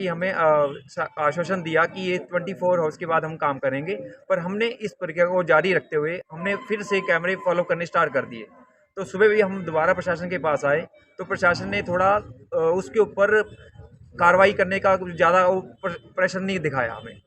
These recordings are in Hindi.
कि हमें आश्वासन दिया कि ये 24 आवर्स के बाद हम काम करेंगे, पर हमने इस प्रक्रिया को जारी रखते हुए हमने फिर से कैमरे फॉलो करने स्टार्ट कर दिए। तो सुबह भी हम दोबारा प्रशासन के पास आए, तो प्रशासन ने थोड़ा उसके ऊपर कार्रवाई करने का ज़्यादा प्रेशर नहीं दिखाया हमें।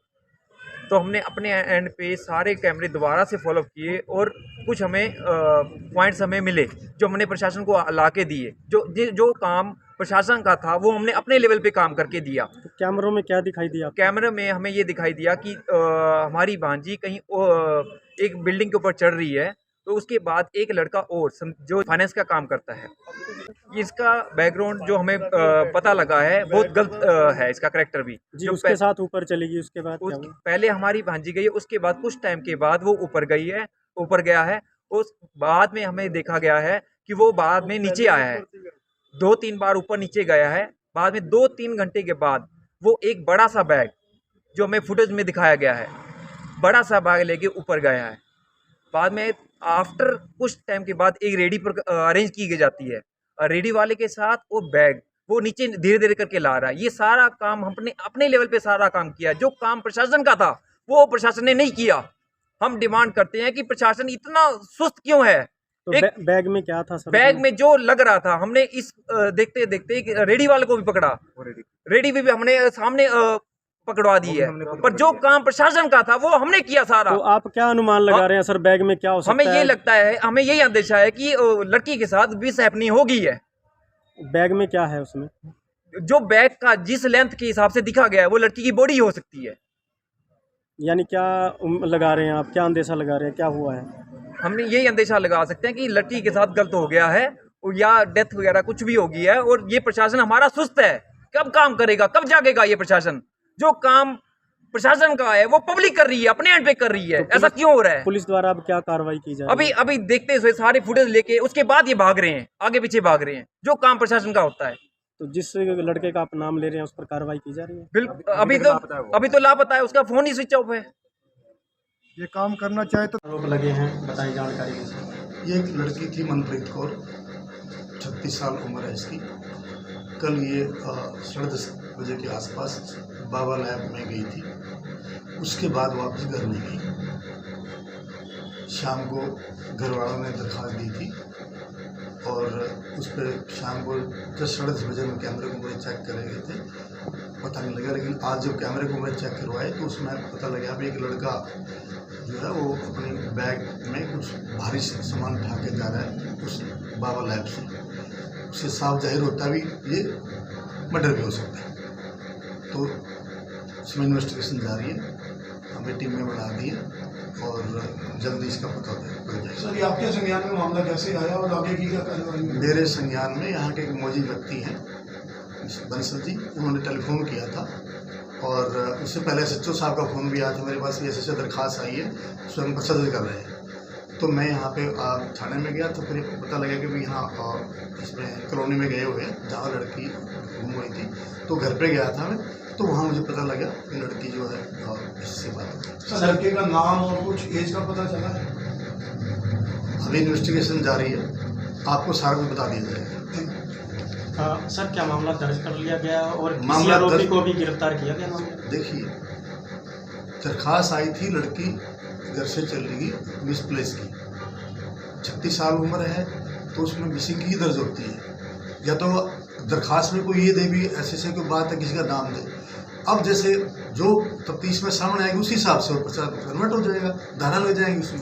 तो हमने अपने एंड पे सारे कैमरे दोबारा से फॉलो किए और कुछ हमें पॉइंट्स हमें मिले जो हमने प्रशासन को ला के दिए। जो काम प्रशासन का था वो हमने अपने लेवल पे काम करके दिया। तो कैमरों में क्या दिखाई दिया? कैमरे में हमें ये दिखाई दिया कि हमारी भांजी कहीं एक बिल्डिंग के ऊपर चढ़ रही है, तो उसके बाद एक लड़का और जो फाइनेंस का काम करता है, इसका बैकग्राउंड जो हमें पता लगा है बहुत गलत है, इसका करैक्टर भी जी, उसके साथ ऊपर चलेगी। उसके बाद क्या हुआ? पहले हमारी भांजी गई है, उसके बाद कुछ टाइम के बाद वो ऊपर गया है। उस बाद में हमें देखा गया है कि वो बाद में नीचे आया है, 2-3 बार ऊपर नीचे गया है। बाद में 2-3 घंटे के बाद वो एक बड़ा सा बैग जो हमें फुटेज में दिखाया गया है, बड़ा सा बैग लेके ऊपर गया है। बाद में आफ्टर कुछ टाइम के बाद एक रेडी पर अरेंज की जाती है, रेडी वाले के साथ वो बैग वो नीचे धीरे धीरे करके ला रहा है। ये सारा काम हमने अपने लेवल पे सारा काम किया। जो काम प्रशासन का था वो प्रशासन ने नहीं किया। हम डिमांड करते हैं कि प्रशासन इतना सुस्त क्यों है। तो बैग में क्या था सर? बैग में जो लग रहा था, हमने इस देखते देखते रेडी वाले को भी पकड़ा, रेडी भी हमने सामने पकड़वा दी है, पर जो काम प्रशासन का था वो हमने किया सारा। तो आप क्या अनुमान लगा रहे हैं सर, बैग में क्या हो सकता है? हमें ये लगता है, हमें यही अंदेशा है कि लड़की के साथ मिसहैपनिंग हो गई है। बैग में क्या है उसमें? जो बैग का जिस लेंथ के हिसाब से दिखा गया है वो लड़की की बॉडी हो सकती है। यानी क्या लगा रहे हैं आप, क्या अंदेशा लगा रहे हैं, क्या हुआ है? हमने यही अंदेशा लगा सकते हैं कि लड़की के साथ गलत हो गया है या डेथ वगैरह कुछ भी हो गई है, और ये प्रशासन हमारा सुस्त है। कब काम करेगा, कब जागेगा ये प्रशासन? जो काम प्रशासन का है वो पब्लिक कर रही है, अपने एंड पे कर रही है। तो ऐसा क्यों हो रहा है? पुलिस द्वारा अब क्या कार्रवाई की जाए? अभी देखते हुए सारे फुटेज लेके उसके बाद ये भाग रहे हैं, आगे पीछे भाग रहे हैं। जो काम प्रशासन का होता है। तो जिस लड़के का आप नाम ले रहे हैं उस पर कार्रवाई की जा रही है? बिल्कुल, अभी तो लापता है, उसका फोन ही स्विच ऑफ है। ये काम करना चाहे तो आरोप लगे हैं, बताइए जानकारी। ये एक लड़की थी मनप्रीत कौर, 36 साल उम्र है इसकी। कल ये 10:30 बजे के आसपास बाबा लैब में गई थी, उसके बाद वापस घर नहीं गई। शाम को घर वालों ने दरख्वास्त दी थी और उस पर शाम को 10-10:30 बजे में कैमरे को मुझे चेक करे गए थे, पता नहीं लगा। लेकिन आज जब कैमरे को मैं चेक करवाए तो उसमें पता लगा भी एक लड़का जो है वो अपने बैग में कुछ भारी सामान उठा के जा रहा है उस बाबा लैब से। उससे साफ जाहिर होता भी ये मर्डर भी हो सकता है। तो उसमें इन्वेस्टिगेशन जारी है, हमें टीम में बढ़ा दी है और जल्दी इसका पता पड़ जाएगा। सर, ये आपके संज्ञान में मामला कैसे आया और आगे की क्या कार्रवाई? मेरे संज्ञान में यहाँ के एक मौजी व्यक्ति हैं बंसल जी, उन्होंने टेलीफोन किया था और उससे पहले SHO साहब का फ़ोन भी आया था मेरे पास, SHO दरख्वास्त आई है, उसमें हम पर्चा दर्ज कर रहे हैं। तो मैं यहाँ पे थाने में गया तो फिर पता लगा कि भी यहाँ इसमें कॉलोनी में गए हुए हैं जहाँ लड़की गुम हुई थी, तो घर पे गया था मैं, तो वहाँ मुझे पता लगा कि लड़की जो है इससे बात है। सर, लड़के का नाम और कुछ एज का पता चला है? अभी इन्वेस्टिगेशन जारी है, आपको सारा कुछ बता दिया जाएगा। सर, क्या मामला दर्ज कर लिया गया और मामला आरोपी को भी गिरफ्तार किया गया? देखिए, दरख्वास्त आई थी, लड़की घर से चल रही मिसप्लेस की, 36 साल उम्र है, तो उसमें मिसिंग की दर्ज होती है। या तो दरख्वास्त में कोई ये दे भी ऐसे कोई बात है, किसी का नाम दे। अब जैसे जो तफ्तीश में सामने आएगी उसी हिसाब से कन्वर्ट हो जाएगा, धारा लग जाएंगी उसमें।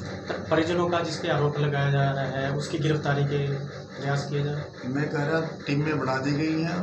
परिजनों का जिस पे आरोप लगाया जा रहा है उसकी गिरफ्तारी के प्रयास किए जा रहे हैं। मैं कह रहा टीम में बढ़ा दी गई है।